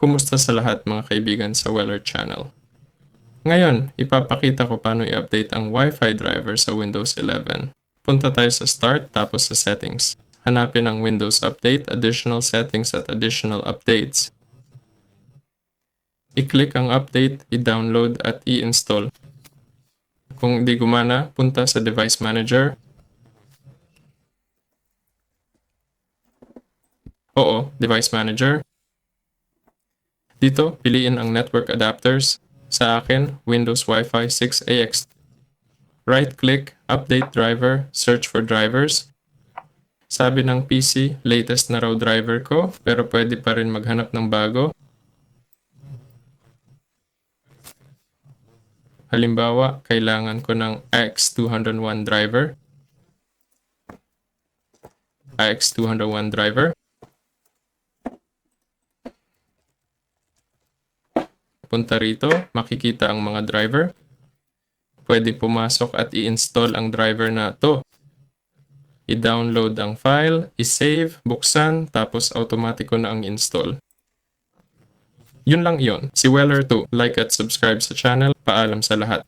Kumusta sa lahat mga kaibigan sa Weller Channel? Ngayon, ipapakita ko paano i-update ang Wi-Fi driver sa Windows 11. Punta tayo sa Start tapos sa Settings. Hanapin ang Windows Update, Additional Settings at Additional Updates. I-click ang Update, i-download at i-install. Kung di gumana, punta sa Device Manager. Device Manager. Dito, piliin ang network adapters. Sa akin, Windows Wi-Fi 6AX. Right-click, Update Driver, Search for Drivers. Sabi ng PC, latest na raw driver ko, pero pwede pa rin maghanap ng bago. Halimbawa, kailangan ko ng AX201 driver. AX201 driver. Punta rito, makikita ang mga driver. Pwede pumasok at i-install ang driver na to. I-download ang file, i-save, buksan, tapos automatiko na ang install. Yun lang yun. Si Weller 2. Like at subscribe sa channel. Paalam sa lahat.